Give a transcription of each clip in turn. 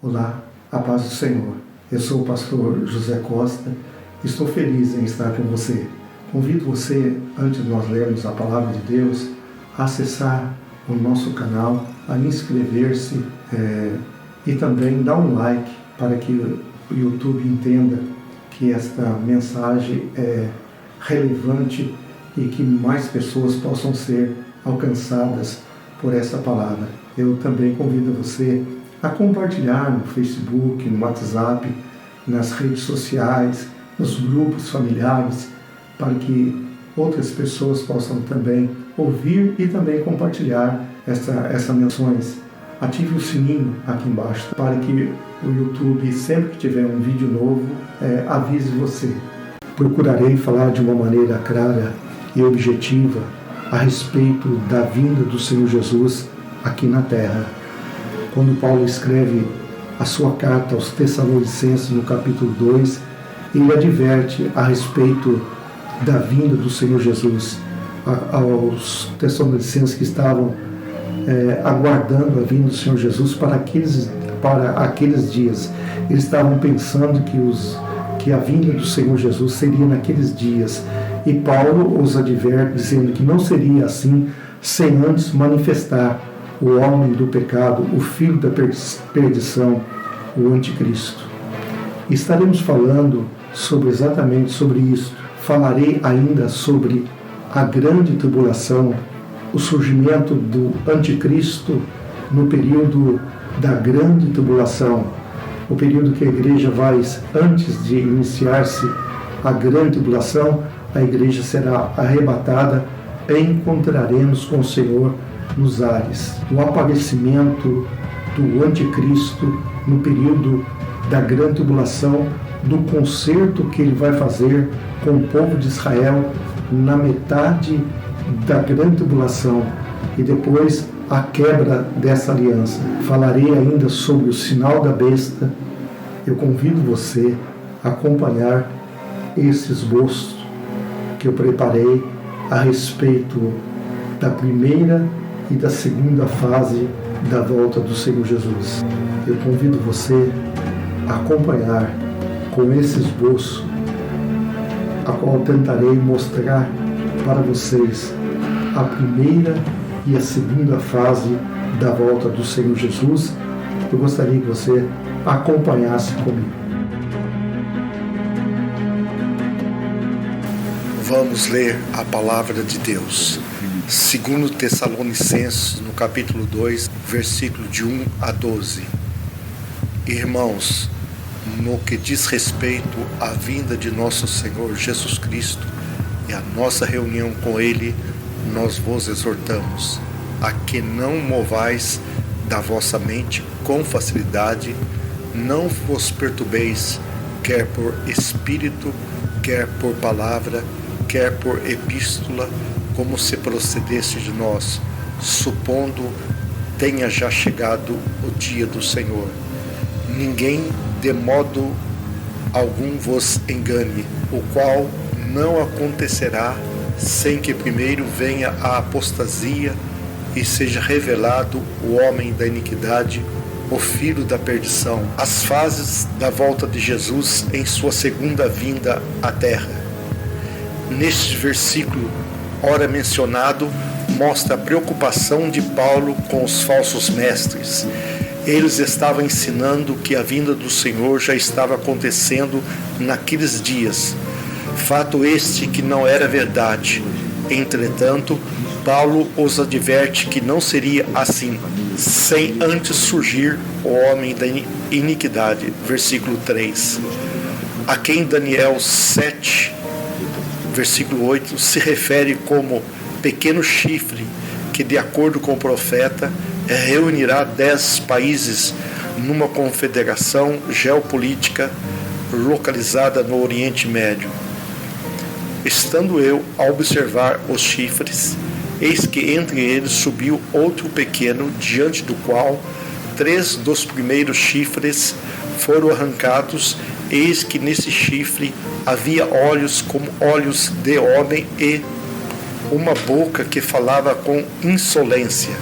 Olá, a paz do Senhor. Eu sou o pastor José Costa e estou feliz em estar com você. Convido você, antes de nós lermos a Palavra de Deus, a acessar o nosso canal, a inscrever-se e também dar um like para que o YouTube entenda que esta mensagem é relevante e que mais pessoas possam ser alcançadas por essa palavra. Eu também convido você a compartilhar no Facebook, no WhatsApp, nas redes sociais, nos grupos familiares, para que outras pessoas possam também ouvir e também compartilhar essas menções. Ative o sininho aqui embaixo para que o YouTube, sempre que tiver um vídeo novo, avise você. Procurarei falar de uma maneira clara e objetiva a respeito da vinda do Senhor Jesus aqui na Terra. Quando Paulo escreve a sua carta aos Tessalonicenses, no capítulo 2, ele adverte a respeito da vinda do Senhor Jesus aos Tessalonicenses que estavam aguardando a vinda do Senhor Jesus para aqueles dias. Eles estavam pensando que a vinda do Senhor Jesus seria naqueles dias. E Paulo os adverte dizendo que não seria assim sem antes manifestar o homem do pecado, o filho da perdição, o anticristo. Estaremos falando exatamente sobre isso. Falarei ainda sobre a grande tribulação, o surgimento do anticristo no período da grande tribulação, o período que a igreja vai, antes de iniciar-se a grande tribulação, a igreja será arrebatada e encontraremos com o Senhor nos ares. O aparecimento do anticristo no período da grande tribulação, do concerto que ele vai fazer com o povo de Israel na metade da grande tribulação e depois a quebra dessa aliança. Falarei ainda sobre o sinal da besta. Eu convido você a acompanhar esse esboço que eu preparei a respeito da primeira e da segunda fase da volta do Senhor Jesus. Eu convido você a acompanhar com esse esboço, a qual tentarei mostrar para vocês a primeira e a segunda fase da volta do Senhor Jesus. Eu gostaria que você acompanhasse comigo. Vamos ler a palavra de Deus. Segundo Tessalonicenses, no capítulo 2, versículo de 1 a 12. Irmãos, no que diz respeito à vinda de nosso Senhor Jesus Cristo e à nossa reunião com Ele, nós vos exortamos a que não movais da vossa mente com facilidade, não vos perturbeis, quer por espírito, quer por palavra, quer por epístola, como se procedesse de nós, supondo tenha já chegado o dia do Senhor. Ninguém de modo algum vos engane, o qual não acontecerá sem que primeiro venha a apostasia e seja revelado o homem da iniquidade, o filho da perdição. As fases da volta de Jesus em sua segunda vinda à terra. Neste versículo, ora mencionado, mostra a preocupação de Paulo com os falsos mestres. Eles estavam ensinando que a vinda do Senhor já estava acontecendo naqueles dias. Fato este que não era verdade. Entretanto, Paulo os adverte que não seria assim, sem antes surgir o homem da iniquidade. Versículo 3. A quem Daniel 7, versículo 8, se refere como pequeno chifre, que de acordo com o profeta, reunirá 10 países numa confederação geopolítica localizada no Oriente Médio. Estando eu a observar os chifres, eis que entre eles subiu outro pequeno, diante do qual 3 dos primeiros chifres foram arrancados. Eis que nesse chifre havia olhos como olhos de homem e uma boca que falava com insolência.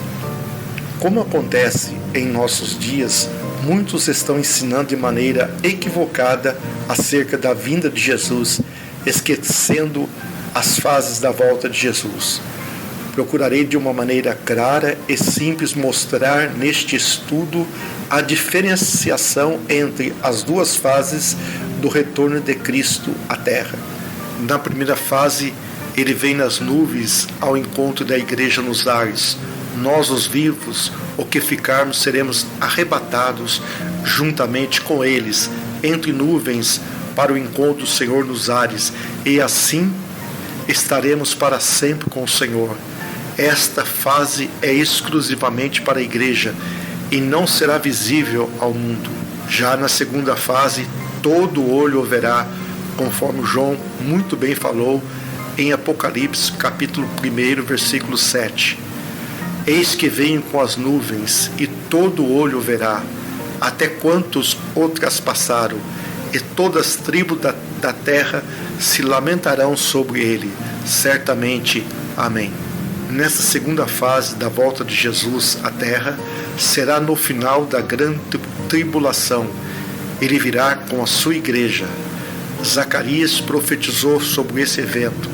Como acontece em nossos dias, Muitos estão ensinando de maneira equivocada acerca da vinda de Jesus, esquecendo as fases da volta de Jesus. Procurarei de uma maneira clara e simples mostrar neste estudo a diferenciação entre as duas fases do retorno de Cristo à Terra. Na primeira fase, ele vem nas nuvens ao encontro da igreja nos ares. Nós, os vivos, o que ficarmos, seremos arrebatados juntamente com eles, entre nuvens, para o encontro do Senhor nos ares, e assim estaremos para sempre com o Senhor. Esta fase é exclusivamente para a igreja e não será visível ao mundo. Já na segunda fase, todo olho o verá, conforme João muito bem falou em Apocalipse, capítulo 1, versículo 7. Eis que venho com as nuvens, e todo olho o verá, até quantos o traspassaram, e todas as tribos da terra se lamentarão sobre ele. Certamente. Amém. Nessa segunda fase da volta de Jesus à terra, será no final da grande tribulação. Ele virá com a sua igreja. Zacarias profetizou sobre esse evento.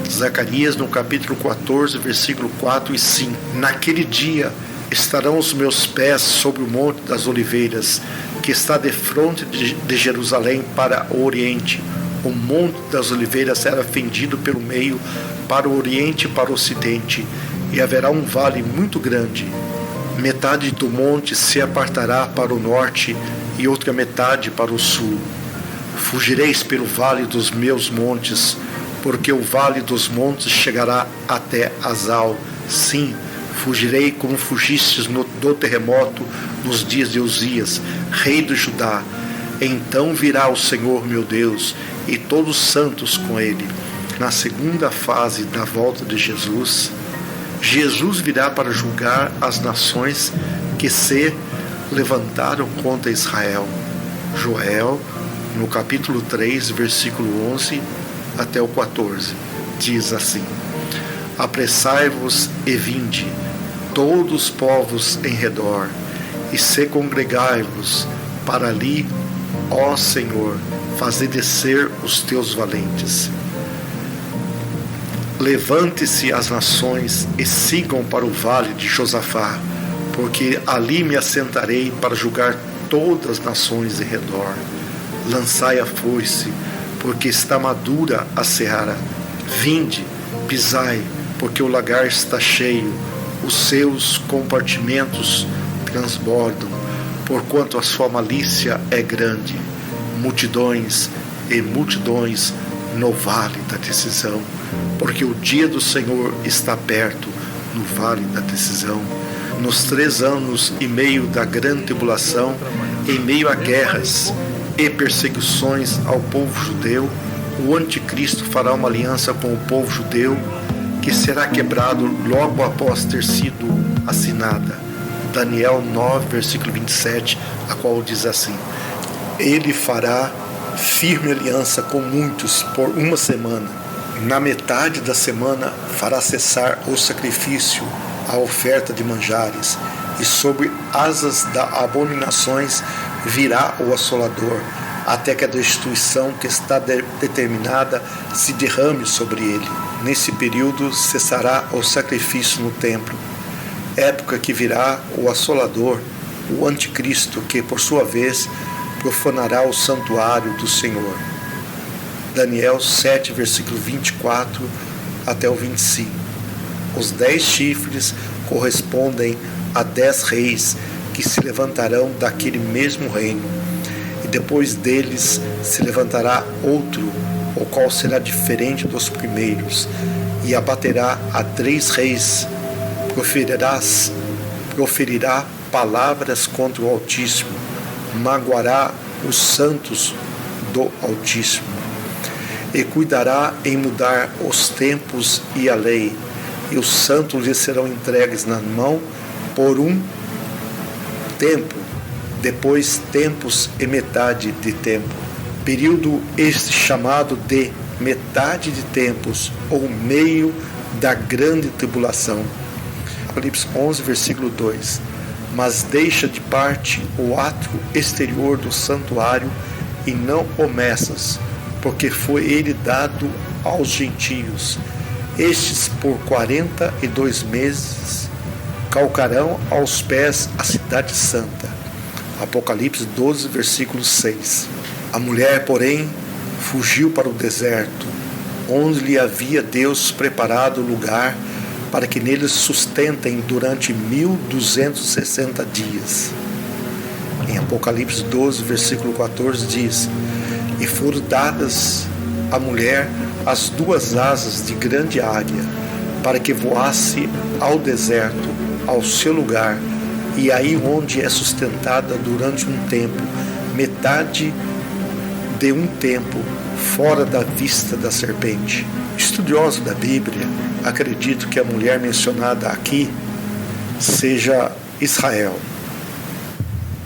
Zacarias, no capítulo 14, versículo 4 e 5. Naquele dia estarão os meus pés sobre o Monte das Oliveiras, que está defronte de Jerusalém para o Oriente. O Monte das Oliveiras era fendido pelo meio para o Oriente e para o Ocidente, e haverá um vale muito grande. Metade do monte se apartará para o norte e outra metade para o sul. Fugireis pelo vale dos meus montes, porque o vale dos montes chegará até Azal. Sim, fugirei como fugistes do terremoto nos dias de Uzias, rei de Judá. Então virá o Senhor meu Deus e todos os santos com ele. Na segunda fase da volta de Jesus, Jesus virá para julgar as nações que se levantaram contra Israel. Joel, no capítulo 3, versículo 11 até o 14, diz assim: Apressai-vos e vinde, todos os povos em redor, e se congregai-vos para ali, ó Senhor, fazer descer os teus valentes. Levante-se as nações e sigam para o vale de Josafá, porque ali me assentarei para julgar todas as nações em redor. Lançai a foice, porque está madura a seara. Vinde, pisai, porque o lagar está cheio, os seus compartimentos transbordam, porquanto a sua malícia é grande. Multidões e multidões no vale da decisão, porque o dia do Senhor está perto, no vale da decisão. Nos 3 anos e meio da grande tribulação, em meio a guerras e perseguições ao povo judeu, o anticristo fará uma aliança com o povo judeu, que será quebrado logo após ter sido assinada. Daniel 9, versículo 27, a qual diz assim: Ele fará firme aliança com muitos por 1 semana. Na metade da semana fará cessar o sacrifício, a oferta de manjares, e sobre asas da abominações virá o assolador, até que a destruição que está determinada se derrame sobre ele. Nesse período cessará o sacrifício no templo, época que virá o assolador, o anticristo, que por sua vez profanará o santuário do Senhor. Daniel 7, versículo 24 até o 25. Os 10 chifres correspondem a 10 reis que se levantarão daquele mesmo reino, e depois deles se levantará outro, o qual será diferente dos primeiros, e abaterá a 3 reis, proferirá palavras contra o Altíssimo, magoará os santos do Altíssimo, e cuidará em mudar os tempos e a lei, e os santos lhe serão entregues na mão por um tempo, depois tempos e metade de tempo. Período este chamado de metade de tempos, ou meio da grande tribulação. Apocalipse 11, versículo 2. mas deixa de parte o átrio exterior do santuário e não o meças, porque foi ele dado aos gentios. Estes por 42 meses calcarão aos pés a cidade santa. Apocalipse 12, versículo 6. A mulher, porém, fugiu para o deserto, onde lhe havia Deus preparado lugar para que neles sustentem durante 1260 dias. Em Apocalipse 12, versículo 14 diz: e foram dadas à mulher as 2 asas de grande águia, para que voasse ao deserto, ao seu lugar, e aí onde é sustentada durante um tempo, metade de um tempo, fora da vista da serpente. Estudioso da Bíblia, acredito que a mulher mencionada aqui seja Israel.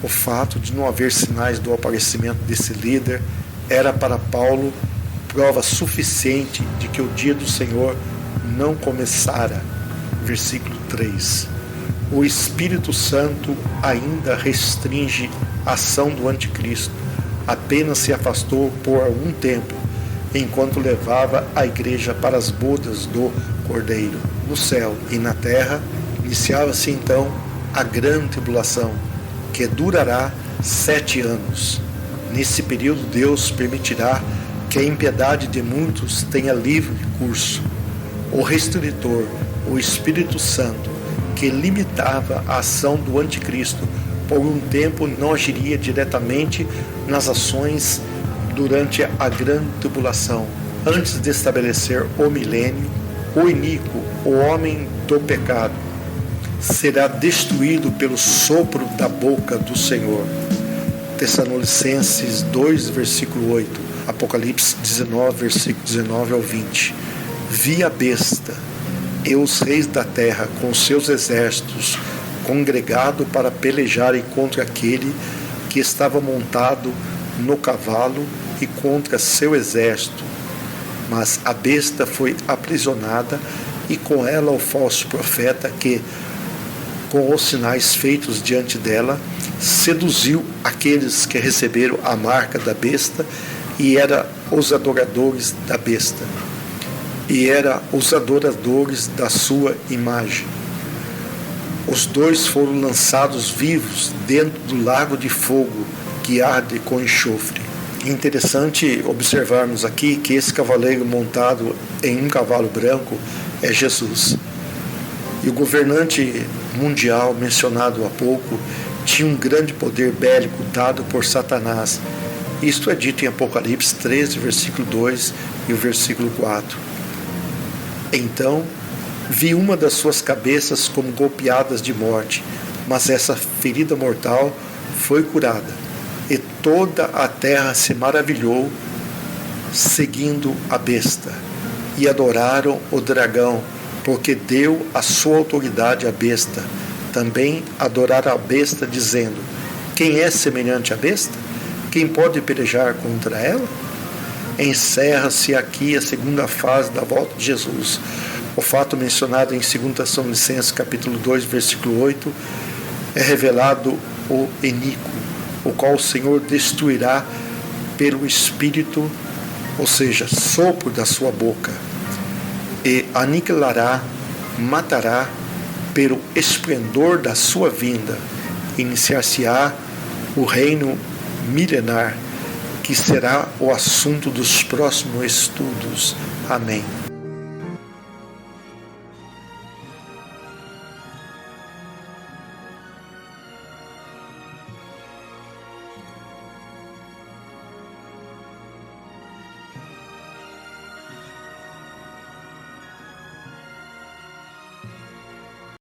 O fato de não haver sinais do aparecimento desse líder era para Paulo prova suficiente de que o dia do Senhor não começara. Versículo 3. O Espírito Santo ainda restringe a ação do anticristo. Apenas se afastou por algum tempo, enquanto levava a igreja para as bodas do Cordeiro. No céu e na terra, iniciava-se então a grande tribulação, que durará 7 anos. Nesse período, Deus permitirá que a impiedade de muitos tenha livre curso. O restritor, o Espírito Santo, que limitava a ação do anticristo, por um tempo não agiria diretamente nas ações durante a grande tribulação. Antes de estabelecer o milênio, o iníquo, o homem do pecado, será destruído pelo sopro da boca do Senhor. Tessalonicenses 2, versículo 8, Apocalipse 19, versículo 19 ao 20. Vi a besta e os reis da terra com seus exércitos congregado para pelejarem contra aquele que estava montado no cavalo e contra seu exército. Mas a besta foi aprisionada e com ela o falso profeta que, com os sinais feitos diante dela, seduziu aqueles que receberam a marca da besta e eram os adoradores da besta, e eram os adoradores da sua imagem. Os 2 foram lançados vivos dentro do lago de fogo que arde com enxofre. Interessante observarmos aqui que esse cavaleiro montado em um cavalo branco é Jesus. E o governante mundial mencionado há pouco tinha um grande poder bélico dado por Satanás. Isto é dito em Apocalipse 13, versículo 2 e o versículo 4. Então, vi uma das suas cabeças como golpeadas de morte, mas essa ferida mortal foi curada. E toda a terra se maravilhou, seguindo a besta. E adoraram o dragão, porque deu a sua autoridade à besta. Também adoraram a besta, dizendo: quem é semelhante à besta? Quem pode pelejar contra ela? Encerra-se aqui a segunda fase da volta de Jesus. O fato mencionado em 2 Tessalonicenses capítulo 2, versículo 8, é revelado o iníquo, o qual o Senhor destruirá pelo Espírito, ou seja, sopro da sua boca, e aniquilará, matará pelo esplendor da sua vinda. Iniciar-se-á o reino milenar, que será o assunto dos próximos estudos. Amém.